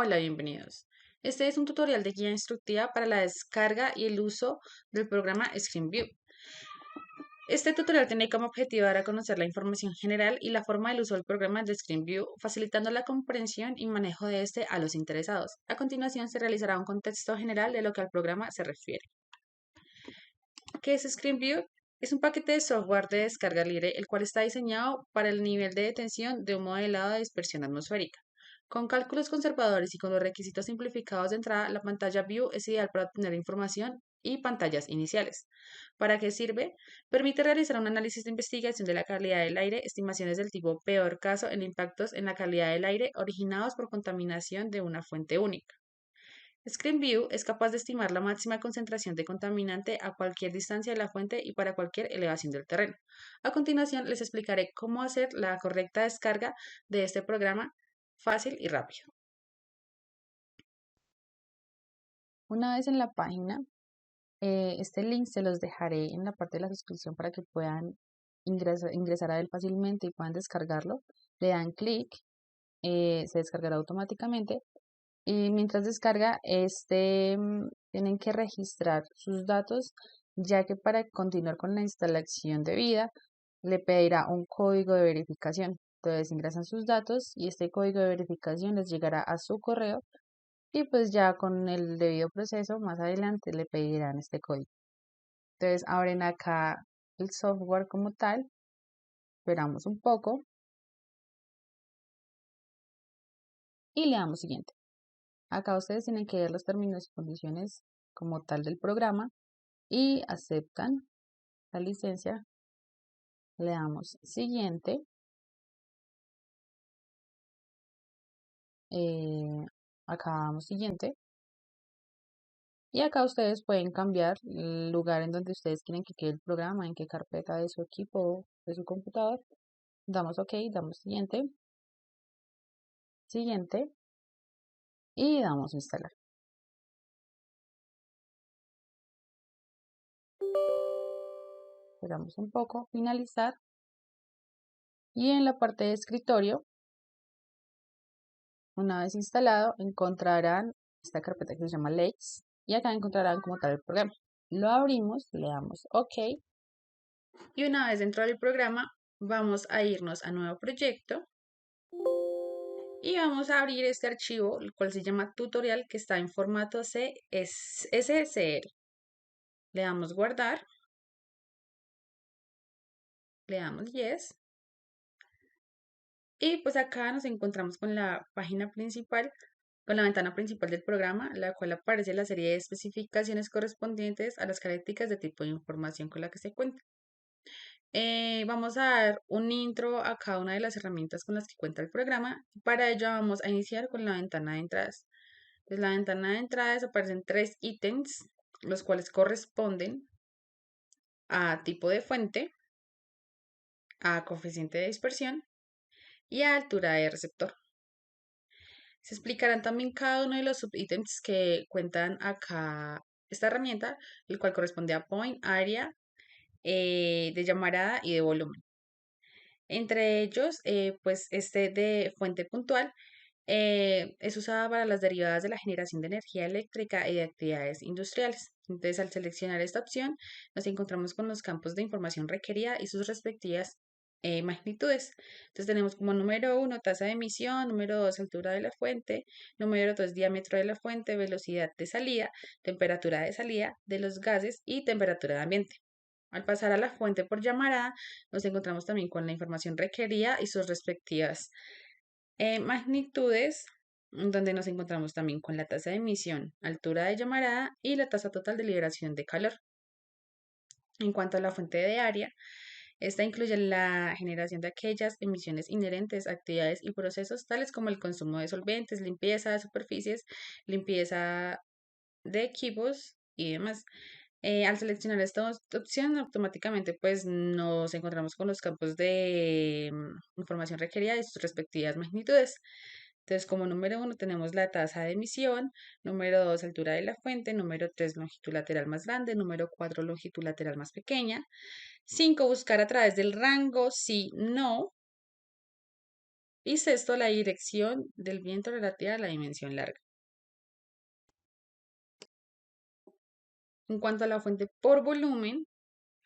Hola, bienvenidos. Este es un tutorial de guía instructiva para la descarga y el uso del programa ScreenView. Este tutorial tiene como objetivo dar a conocer la información general y la forma del uso del programa de ScreenView, facilitando la comprensión y manejo de este a los interesados. A continuación se realizará un contexto general de lo que al programa se refiere. ¿Qué es ScreenView? Es un paquete de software de descarga libre, el cual está diseñado para el nivel de detención de un modelado de dispersión atmosférica. Con cálculos conservadores y con los requisitos simplificados de entrada, la pantalla View es ideal para obtener información y pantallas iniciales. ¿Para qué sirve? Permite realizar un análisis de investigación de la calidad del aire, estimaciones del tipo peor caso en impactos en la calidad del aire originados por contaminación de una fuente única. ScreenView es capaz de estimar la máxima concentración de contaminante a cualquier distancia de la fuente y para cualquier elevación del terreno. A continuación, les explicaré cómo hacer la correcta descarga de este programa fácil y rápido. Una vez en la página, este link se los dejaré en la parte de la suscripción para que puedan ingresar a él fácilmente y puedan descargarlo. Le dan clic, se descargará automáticamente. Y mientras descarga, tienen que registrar sus datos, ya que para continuar con la instalación debida, le pedirá un código de verificación. Entonces ingresan sus datos y este código de verificación les llegará a su correo y pues ya con el debido proceso, más adelante le pedirán este código. Entonces abren acá el software como tal, esperamos un poco y le damos siguiente. Acá ustedes tienen que ver los términos y condiciones como tal del programa y aceptan la licencia, le damos siguiente, eh, acá damos siguiente y acá ustedes pueden cambiar el lugar en donde ustedes quieren que quede el programa, en qué carpeta de su equipo, de su computador. Damos OK, damos siguiente, siguiente y damos instalar. Esperamos un poco, finalizar y en la parte de escritorio, una vez instalado, encontrarán esta carpeta que se llama Lakes y acá encontrarán como tal el programa. Lo abrimos, le damos OK y una vez dentro del programa vamos a irnos a nuevo proyecto y vamos a abrir este archivo, el cual se llama tutorial, que está en formato SSR. Le damos guardar, le damos yes y pues acá nos encontramos con la página principal, con la ventana principal del programa, la cual aparece la serie de especificaciones correspondientes a las características de tipo de información con la que se cuenta. Vamos a dar un intro a cada una de las herramientas con las que cuenta el programa. Para ello vamos a iniciar con la ventana de entradas. En la ventana de entradas aparecen tres ítems, los cuales corresponden a tipo de fuente, a coeficiente de dispersión y a altura de receptor. Se explicarán también cada uno de los subítems que cuentan acá esta herramienta, el cual corresponde a point, área, de llamarada y de volumen. Entre ellos, pues este de fuente puntual es usada para las derivadas de la generación de energía eléctrica y de actividades industriales. Entonces, al seleccionar esta opción, nos encontramos con los campos de información requerida y sus respectivas magnitudes. Entonces, tenemos como número 1 tasa de emisión, número 2 altura de la fuente, número 3 diámetro de la fuente, velocidad de salida, temperatura de salida de los gases y temperatura de ambiente. Al pasar a la fuente por llamarada, nos encontramos también con la información requerida y sus respectivas magnitudes, donde nos encontramos también con la tasa de emisión, altura de llamarada y la tasa total de liberación de calor. En cuanto a la fuente de área, esta incluye la generación de aquellas emisiones inherentes a actividades y procesos tales como el consumo de solventes, limpieza de superficies, limpieza de equipos y demás. Al seleccionar esta opción, automáticamente pues nos encontramos con los campos de información requerida y sus respectivas magnitudes. Entonces, como número 1 tenemos la tasa de emisión, número 2 altura de la fuente, número 3 longitud lateral más grande, número 4 longitud lateral más pequeña, 5 buscar a través del rango, sí, no, Y sexto, la dirección del viento relativa a la dimensión larga. En cuanto a la fuente por volumen,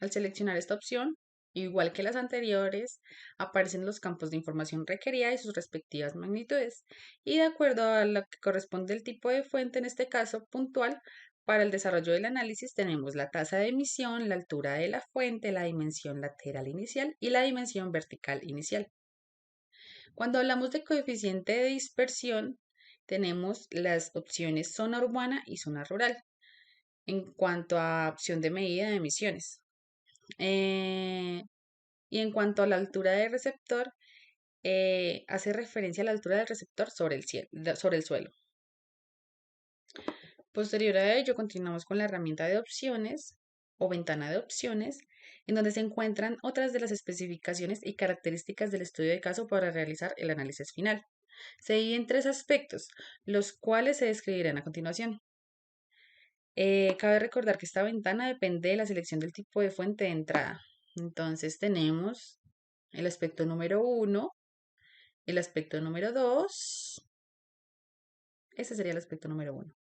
al seleccionar esta opción, igual que las anteriores, aparecen los campos de información requerida y sus respectivas magnitudes. Y de acuerdo a lo que corresponde el tipo de fuente, en este caso puntual, para el desarrollo del análisis tenemos la tasa de emisión, la altura de la fuente, la dimensión lateral inicial y la dimensión vertical inicial. Cuando hablamos de coeficiente de dispersión, tenemos las opciones zona urbana y zona rural en cuanto a opción de medida de emisiones. Eh, y en cuanto a la altura del receptor, hace referencia a la altura del receptor sobre el cielo, sobre el suelo. Posterior a ello, continuamos con la herramienta de opciones o ventana de opciones, en donde se encuentran otras de las especificaciones y características del estudio de caso para realizar el análisis final. Se divide en tres aspectos, los cuales se describirán a continuación. Cabe recordar que esta ventana depende de la selección del tipo de fuente de entrada. Entonces tenemos el aspecto número 1, el aspecto número 2. Ese sería el aspecto número 1.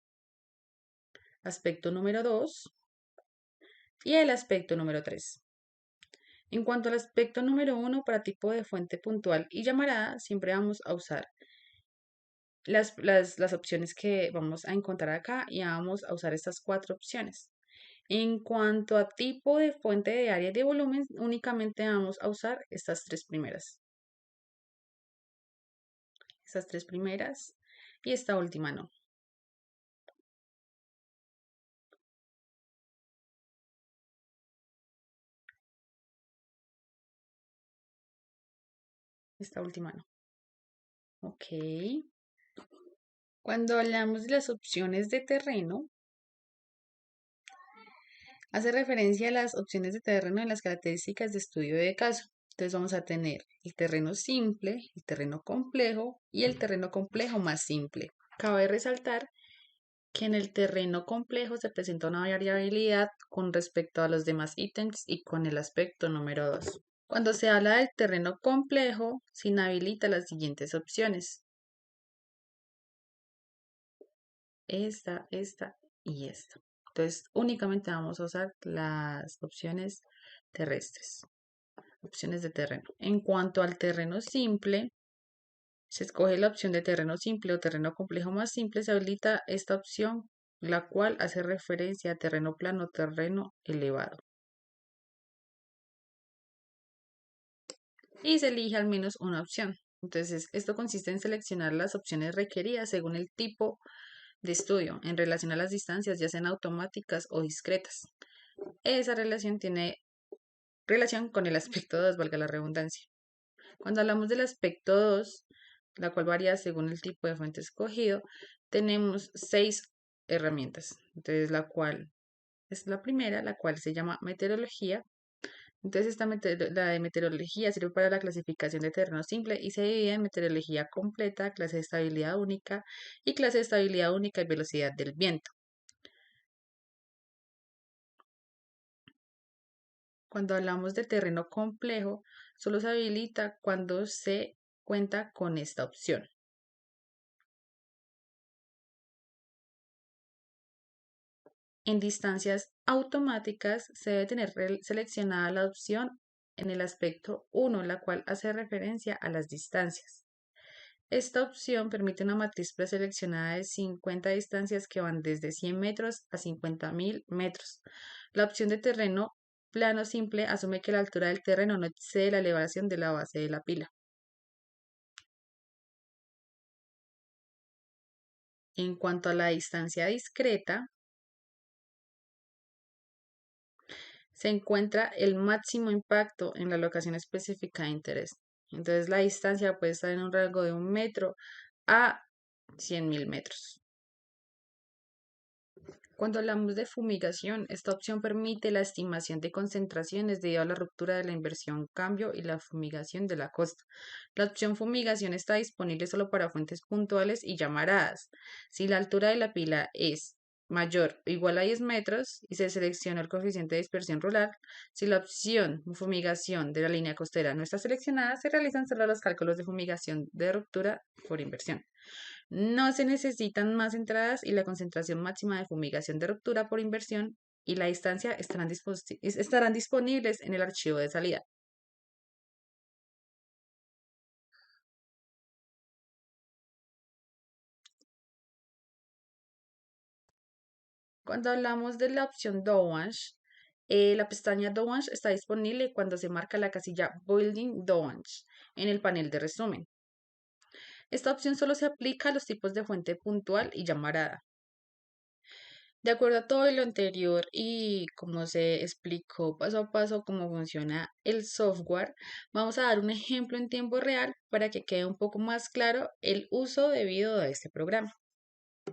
Aspecto número 2 y el aspecto número 3. En cuanto al aspecto número 1, para tipo de fuente puntual y llamarada, siempre vamos a usar las opciones que vamos a encontrar acá y vamos a usar estas cuatro opciones. En cuanto a tipo de fuente de área y de volumen, únicamente vamos a usar estas tres primeras. Estas tres primeras y esta última no. Esta última no. Ok. Cuando hablamos de las opciones de terreno, hace referencia a las opciones de terreno en las características de estudio de caso. Entonces vamos a tener el terreno simple, el terreno complejo y el terreno complejo más simple. Cabe resaltar que en el terreno complejo se presenta una variabilidad con respecto a los demás ítems y con el aspecto número 2. Cuando se habla del terreno complejo, se inhabilita las siguientes opciones. Esta y esta. Entonces, únicamente vamos a usar las opciones terrestres, opciones de terreno. En cuanto al terreno simple, se escoge la opción de terreno simple o terreno complejo más simple, se habilita esta opción, la cual hace referencia a terreno plano o terreno elevado. Y se elige al menos una opción. Entonces, esto consiste en seleccionar las opciones requeridas según el tipo de estudio en relación a las distancias, ya sean automáticas o discretas. Esa relación tiene relación con el aspecto 2, valga la redundancia. Cuando hablamos del aspecto 2, la cual varía según el tipo de fuente escogido, tenemos 6 herramientas. Entonces, la cual es la primera, la cual se llama meteorología. Entonces, la de meteorología sirve para la clasificación de terreno simple y se divide en meteorología completa, clase de estabilidad única y clase de estabilidad única y velocidad del viento. Cuando hablamos de terreno complejo, solo se habilita cuando se cuenta con esta opción. En distancias automáticas se debe tener seleccionada la opción en el aspecto 1, la cual hace referencia a las distancias. Esta opción permite una matriz preseleccionada de 50 distancias que van desde 100 metros a 50.000 metros. La opción de terreno plano simple asume que la altura del terreno no excede la elevación de la base de la pila. En cuanto a la distancia discreta, se encuentra el máximo impacto en la locación específica de interés. Entonces, la distancia puede estar en un rango de 1 metro a 100.000 metros. Cuando hablamos de fumigación, esta opción permite la estimación de concentraciones debido a la ruptura de la inversión cambio y la fumigación de la costa. La opción fumigación está disponible solo para fuentes puntuales y llamaradas. Si la altura de la pila es mayor o igual a 10 metros y se selecciona el coeficiente de dispersión rural. Si la opción fumigación de la línea costera no está seleccionada, se realizan solo los cálculos de fumigación de ruptura por inversión. No se necesitan más entradas y la concentración máxima de fumigación de ruptura por inversión y la distancia estarán disponibles en el archivo de salida. Cuando hablamos de la opción Dowans, la pestaña Dowans está disponible cuando se marca la casilla Building Dowans en el panel de resumen. Esta opción solo se aplica a los tipos de fuente puntual y llamarada. De acuerdo a todo lo anterior y como se explicó paso a paso cómo funciona el software, vamos a dar un ejemplo en tiempo real para que quede un poco más claro el uso debido de este programa.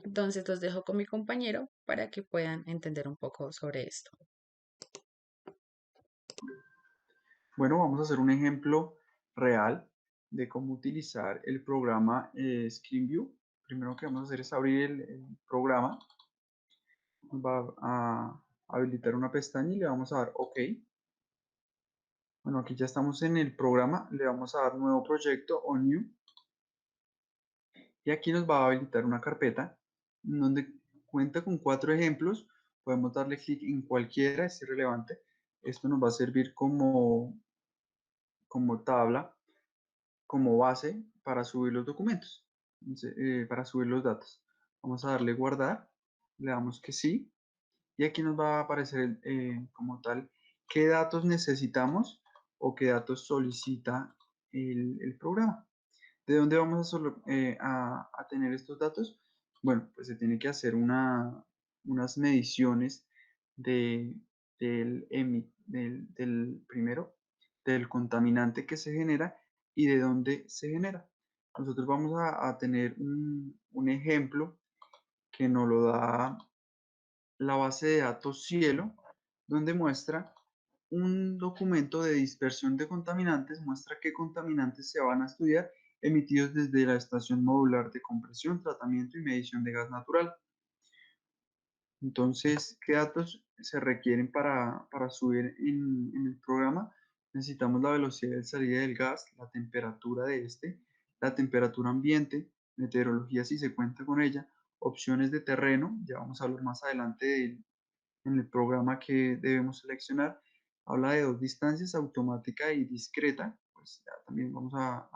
Entonces los dejo con mi compañero para que puedan entender un poco sobre esto. Bueno, vamos a hacer un ejemplo real de cómo utilizar el programa ScreenView. Primero que vamos a hacer es abrir el programa. Nos va a habilitar una pestaña y le vamos a dar OK. Bueno, aquí ya estamos en el programa. Le vamos a dar nuevo proyecto o New. Y aquí nos va a habilitar una carpeta donde cuenta con 4 ejemplos. Podemos darle clic en cualquiera, es irrelevante. Esto nos va a servir como tabla, como base para subir los documentos, para subir los datos. Vamos a darle guardar, le damos que sí, y aquí nos va a aparecer como tal qué datos necesitamos o qué datos solicita el programa. ¿De dónde vamos a tener estos datos? Bueno, pues se tiene que hacer unas mediciones de, del primero, del contaminante que se genera y de dónde se genera. Nosotros vamos a tener un ejemplo que nos lo da la base de datos Cielo, donde muestra un documento de dispersión de contaminantes, muestra qué contaminantes se van a estudiar emitidos desde la estación modular de compresión, tratamiento y medición de gas natural. Entonces, ¿qué datos se requieren para subir en el programa? Necesitamos la velocidad de salida del gas, la temperatura de este, la temperatura ambiente, meteorología si se cuenta con ella, opciones de terreno, ya vamos a hablar más adelante en el programa que debemos seleccionar. Habla de 2 distancias, automática y discreta, pues ya también vamos a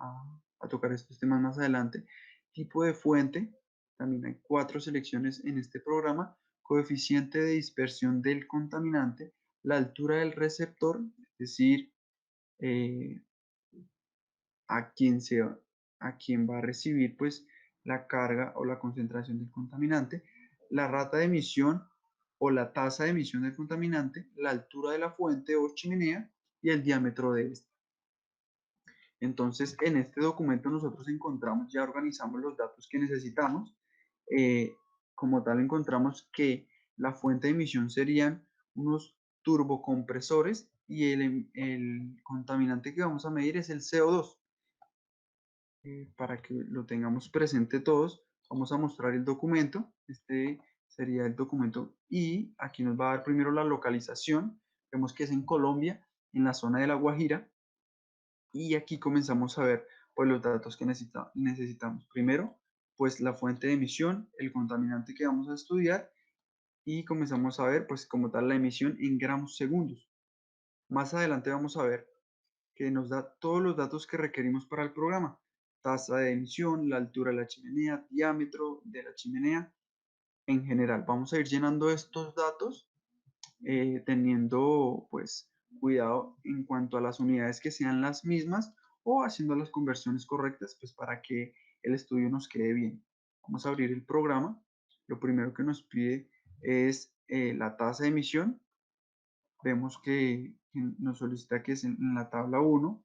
tocar estos temas más adelante. Tipo de fuente, también hay 4 selecciones en este programa. Coeficiente de dispersión del contaminante, la altura del receptor, es decir, eh, a quien, a quien va a recibir pues la carga o la concentración del contaminante, la rata de emisión o la tasa de emisión del contaminante, la altura de la fuente o chimenea y el diámetro de este. Entonces, en este documento nosotros encontramos, ya organizamos los datos que necesitamos. Como tal, encontramos que la fuente de emisión serían unos turbocompresores y el contaminante que vamos a medir es el CO2. Para que lo tengamos presente todos, vamos a mostrar el documento. Este sería el documento y aquí nos va a dar primero la localización. Vemos que es en Colombia, en la zona de La Guajira. Y aquí comenzamos a ver pues, los datos que necesitamos. Primero, pues la fuente de emisión, el contaminante que vamos a estudiar y comenzamos a ver pues como tal la emisión en gramos segundos. Más adelante vamos a ver que nos da todos los datos que requerimos para el programa. Tasa de emisión, la altura de la chimenea, diámetro de la chimenea. En general, vamos a ir llenando estos datos teniendo pues cuidado en cuanto a las unidades que sean las mismas o haciendo las conversiones correctas pues para que el estudio nos quede bien. Vamos a abrir el programa. Lo primero que nos pide es la tasa de emisión. Vemos que nos solicita que es en la tabla 1.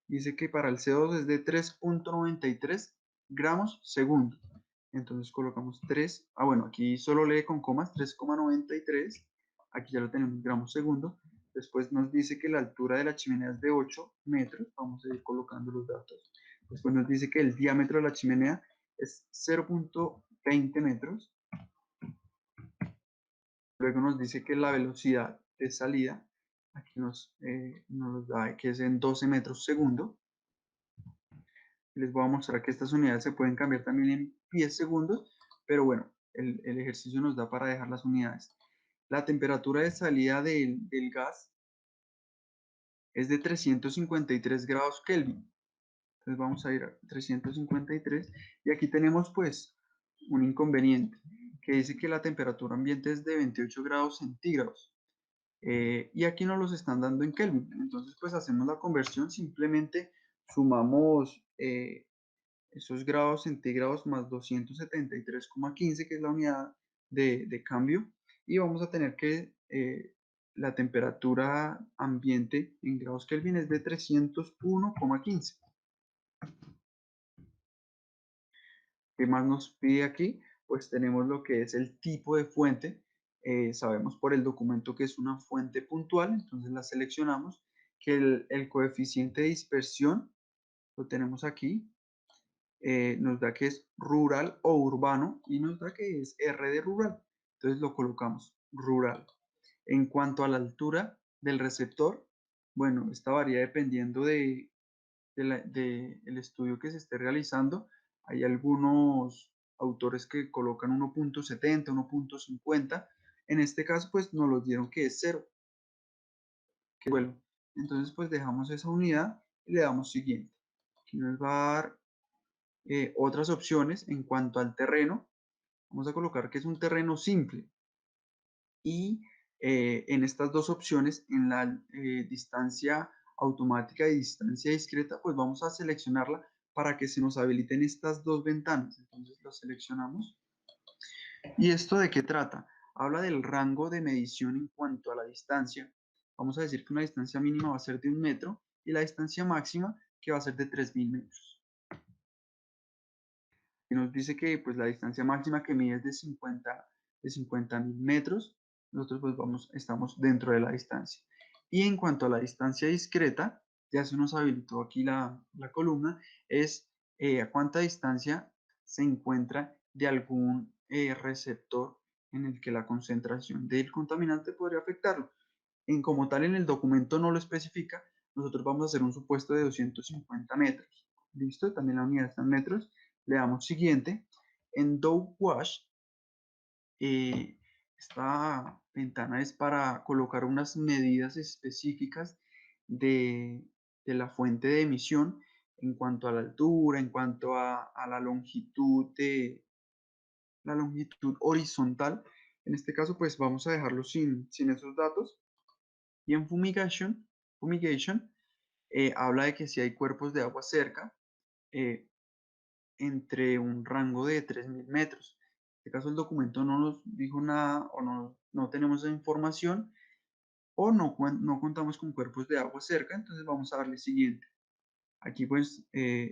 Dice que para el CO2 es de 3.93 gramos segundo. Entonces colocamos 3. Bueno, aquí solo lee con comas 3,93. Aquí ya lo tenemos gramos segundo. Después nos dice que la altura de la chimenea es de 8 metros. Vamos a ir colocando los datos. Después nos dice que el diámetro de la chimenea es 0.20 metros. Luego nos dice que la velocidad de salida, aquí nos da que es en 12 metros segundo. Les voy a mostrar que estas unidades se pueden cambiar también en pies segundos, pero bueno, el ejercicio nos da para dejar las unidades. La temperatura de salida del gas es de 353 grados Kelvin. Entonces vamos a ir a 353 y aquí tenemos pues un inconveniente que dice que la temperatura ambiente es de 28 grados centígrados. Y aquí nos los están dando en Kelvin. Entonces, pues hacemos la conversión, simplemente sumamos esos grados centígrados más 273,15, que es la unidad de cambio, y vamos a tener que la temperatura ambiente en grados Kelvin es de 301,15. ¿Qué más nos pide aquí? Pues tenemos lo que es el tipo de fuente. Sabemos por el documento que es una fuente puntual, entonces la seleccionamos, que el coeficiente de dispersión lo tenemos aquí, nos da que es rural o urbano y nos da que es R de rural. Entonces lo colocamos rural. En cuanto a la altura del receptor, bueno, esta varía dependiendo del estudio que se esté realizando. Hay algunos autores que colocan 1.70, 1.50. En este caso, pues nos los dieron que es cero, que vuelo. Entonces, pues dejamos esa unidad y le damos siguiente. Aquí nos va a dar otras opciones en cuanto al terreno. Vamos a colocar que es un terreno simple. Y en estas dos opciones, en la distancia automática y distancia discreta, pues vamos a seleccionarla para que se nos habiliten estas dos ventanas. Entonces lo seleccionamos. ¿Y esto de qué trata? Habla del rango de medición en cuanto a la distancia. Vamos a decir que una distancia mínima va a ser de 1 metro y la distancia máxima que va a ser de 3000 metros. Y nos dice que pues la distancia máxima que mide es de 50.000 metros. Nosotros pues estamos dentro de la distancia. Y en cuanto a la distancia discreta, ya se nos habilitó aquí la columna, es a cuánta distancia se encuentra de algún receptor en el que la concentración del contaminante podría afectarlo. Como tal en el documento no lo especifica, nosotros vamos a hacer un supuesto de 250 metros. ¿Listo? También la unidad está en metros. Le damos siguiente. En Dow Wash, eh, esta ventana es para colocar unas medidas específicas de, de la fuente de emisión en cuanto a la altura, en cuanto a la longitud horizontal. En este caso, pues vamos a dejarlo sin esos datos. Y en fumigation habla de que si hay cuerpos de agua cerca, eh, entre un rango de 3000 metros. En este caso el documento no nos dijo nada o no tenemos esa información o no contamos con cuerpos de agua cerca, entonces vamos a darle siguiente. Aquí pues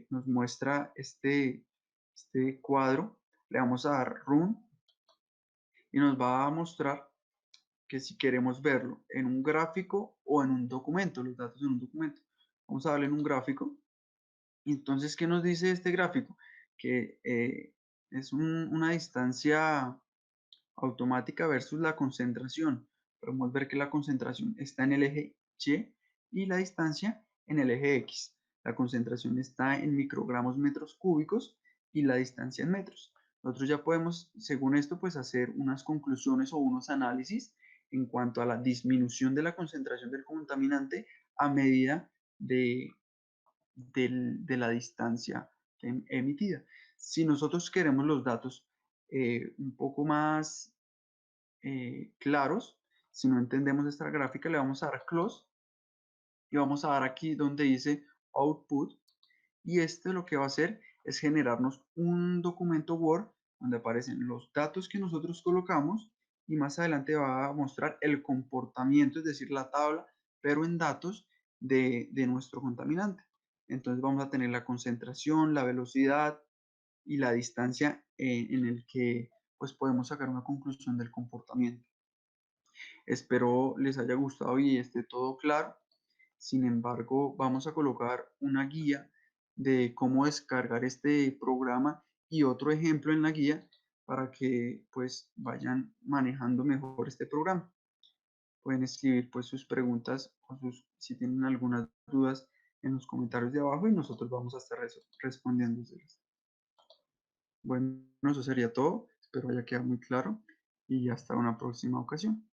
nos muestra este cuadro, le vamos a dar run y nos va a mostrar que si queremos verlo en un gráfico o en un documento, los datos en un documento. Vamos a darle en un gráfico. Y entonces, ¿qué nos dice este gráfico? Que es una distancia automática versus la concentración. Podemos ver que la concentración está en el eje Y y la distancia en el eje X. La concentración está en microgramos metros cúbicos y la distancia en metros. Nosotros ya podemos, según esto, pues hacer unas conclusiones o unos análisis en cuanto a la disminución de la concentración del contaminante a medida de la distancia emitida. Si nosotros queremos los datos un poco más claros, si no entendemos esta gráfica, le vamos a dar close y vamos a dar aquí donde dice output y este lo que va a hacer es generarnos un documento Word donde aparecen los datos que nosotros colocamos y más adelante va a mostrar el comportamiento, es decir, la tabla, pero en datos de nuestro contaminante. Entonces vamos a tener la concentración, la velocidad y la distancia en el que pues podemos sacar una conclusión del comportamiento. Espero les haya gustado y esté todo claro. Sin embargo, vamos a colocar una guía de cómo descargar este programa y otro ejemplo en la guía para que pues vayan manejando mejor este programa. Pueden escribir pues sus preguntas o si tienen algunas dudas en los comentarios de abajo y nosotros vamos a estar respondiéndoselas. Bueno, eso sería todo. Espero haya quedado muy claro y hasta una próxima ocasión.